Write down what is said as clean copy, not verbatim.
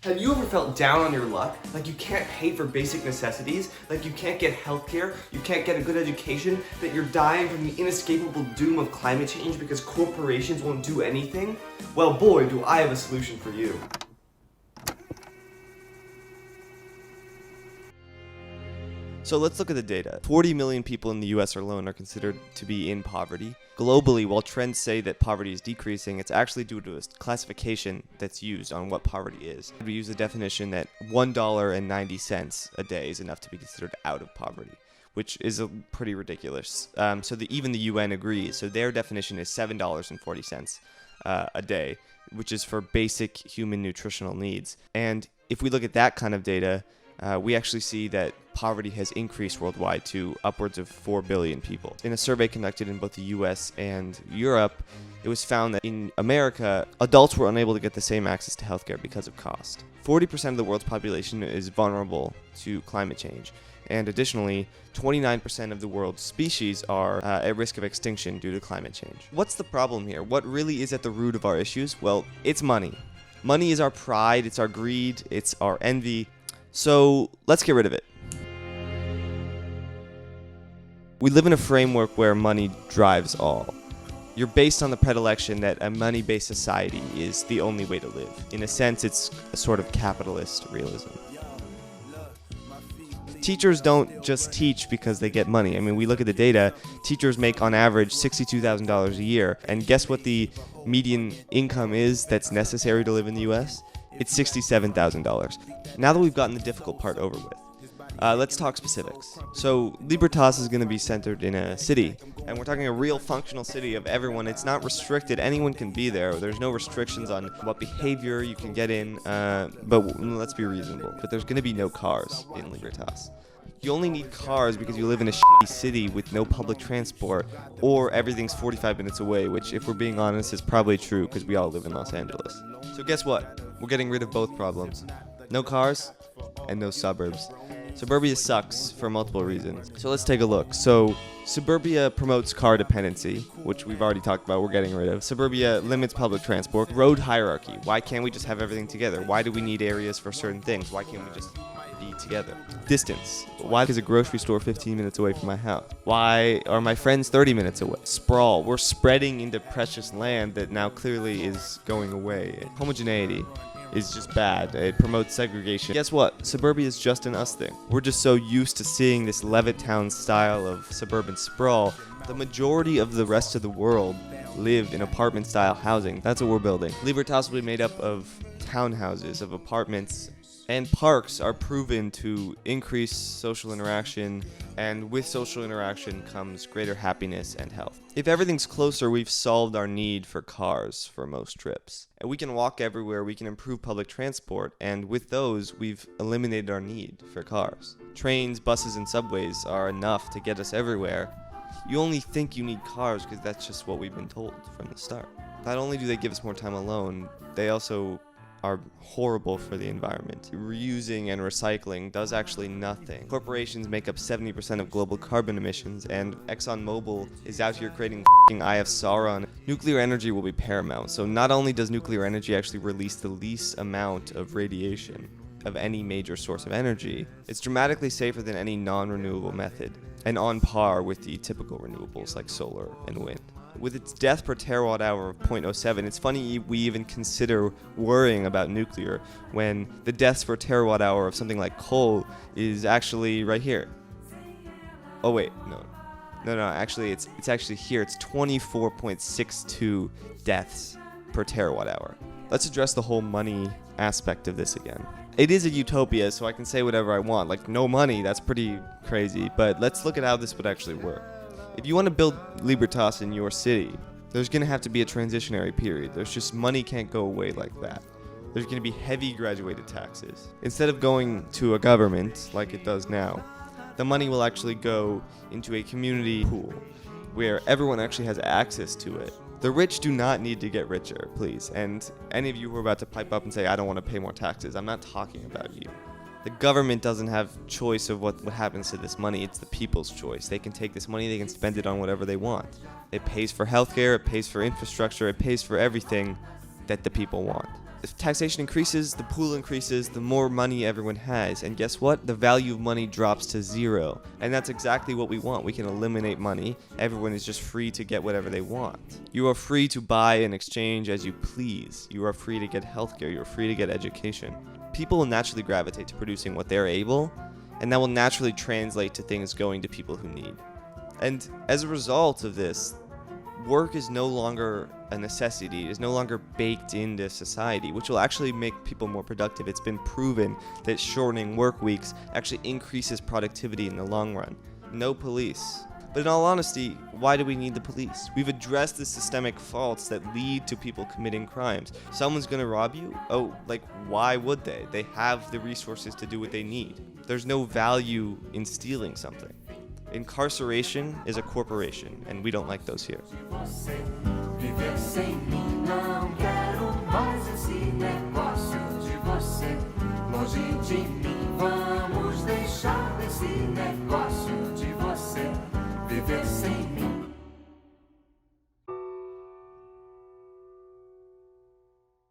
Have you ever felt down on your luck? Like you can't pay for basic necessities? Like you can't get healthcare? You can't get a good education? That you're dying from the inescapable doom of climate change because corporations won't do anything? Well, boy, do I have a solution for you. So let's look at the data. 40 million people in the US alone are considered to be in poverty. Globally, while trends say that poverty is decreasing, it's actually due to a classification that's used on what poverty is. We use the definition that $1.90 a day is enough to be considered out of poverty, which is pretty ridiculous. Even the UN agrees. So their definition is $7.40 a day, which is for basic human nutritional needs. And if we look at that kind of data, we actually see that poverty has increased worldwide to upwards of 4 billion people. In a survey conducted in both the US and Europe, it was found that in America, adults were unable to get the same access to healthcare because of cost. 40% of the world's population is vulnerable to climate change. And additionally, 29% of the world's species are at risk of extinction due to climate change. What's the problem here? What really is at the root of our issues? Well, it's money. Money is our pride, it's our greed, it's our envy. So let's get rid of it. We live in a framework where money drives all. You're based on the predilection that a money-based society is the only way to live. In a sense, it's a sort of capitalist realism. Teachers don't just teach because they get money. I mean, we look at the data, teachers make on average $62,000 a year. And guess what the median income is that's necessary to live in the US? It's $67,000. Now that we've gotten the difficult part over with, let's talk specifics. So Libertas is going to be centered in a city, and we're talking a real functional city of everyone. It's not restricted. Anyone can be there. There's no restrictions on what behavior you can get in, but let's be reasonable. But there's going to be no cars in Libertas. You only need cars because you live in a shitty city with no public transport, or everything's 45 minutes away, which, if we're being honest, is probably true because we all live in Los Angeles. So guess what? We're getting rid of both problems. No cars and no suburbs. Suburbia sucks for multiple reasons. So let's take a look. So suburbia promotes car dependency, which we've already talked about, we're getting rid of. Suburbia limits public transport. Road hierarchy. Why can't we just have everything together? Why do we need areas for certain things? Why can't we just be together? Distance. Why is a grocery store 15 minutes away from my house? Why are my friends 30 minutes away? Sprawl. We're spreading into precious land that now clearly is going away. Homogeneity is just bad. It promotes segregation. Guess what? Suburbia is just an us thing. We're just so used to seeing this Levittown style of suburban sprawl. The majority of the rest of the world live in apartment style housing. That's what we're building. Libertas will be made up of townhouses, of apartments, and parks are proven to increase social interaction, and with social interaction comes greater happiness and health. If everything's closer, we've solved our need for cars for most trips. And we can walk everywhere, we can improve public transport, and with those, we've eliminated our need for cars. Trains, buses, and subways are enough to get us everywhere. You only think you need cars because that's just what we've been told from the start. Not only do they give us more time alone, they also are horrible for the environment. Reusing and recycling does actually nothing. Corporations make up 70% of global carbon emissions, and ExxonMobil is out here creating f***ing Eye of Sauron. Nuclear energy will be paramount, so not only does nuclear energy actually release the least amount of radiation of any major source of energy, it's dramatically safer than any non-renewable method, and on par with the typical renewables like solar and wind. With its death per terawatt hour of 0.07, it's funny we even consider worrying about nuclear when the deaths per terawatt hour of something like coal is actually right here. Oh wait, no, actually it's actually here. It's 24.62 deaths per terawatt hour. Let's address the whole money aspect of this again. It is a utopia, so I can say whatever I want. Like, no money, that's pretty crazy, but let's look at how this would actually work. If you want to build Libertas in your city, there's going to have to be a transitionary period. There's just money can't go away like that. There's going to be heavy graduated taxes. Instead of going to a government like it does now, the money will actually go into a community pool where everyone actually has access to it. The rich do not need to get richer, please. And any of you who are about to pipe up and say, I don't want to pay more taxes, I'm not talking about you. The government doesn't have choice of what happens to this money. It's the people's choice. They can take this money, they can spend it on whatever they want. It pays for healthcare, it pays for infrastructure, it pays for everything that the people want. if taxation increases, the pool increases, the more money everyone has. And guess what? The value of money drops to zero. And that's exactly what we want. We can eliminate money. Everyone is just free to get whatever they want. You are free to buy and exchange as you please. You are free to get healthcare. You're free to get education. People will naturally gravitate to producing what they're able, and that will naturally translate to things going to people who need. And as a result of this, work is no longer a necessity. It is no longer baked into society, which will actually make people more productive. It's been proven that shortening work weeks actually increases productivity in the long run. No police. But in all honesty, why do we need the police? We've addressed the systemic faults that lead to people committing crimes. Someone's gonna rob you? Oh, why would they? They have the resources to do what they need. There's no value in stealing something. Incarceration is a corporation, and we don't like those here. Viver sem mim não quero mais esse negócio de você longe de mim.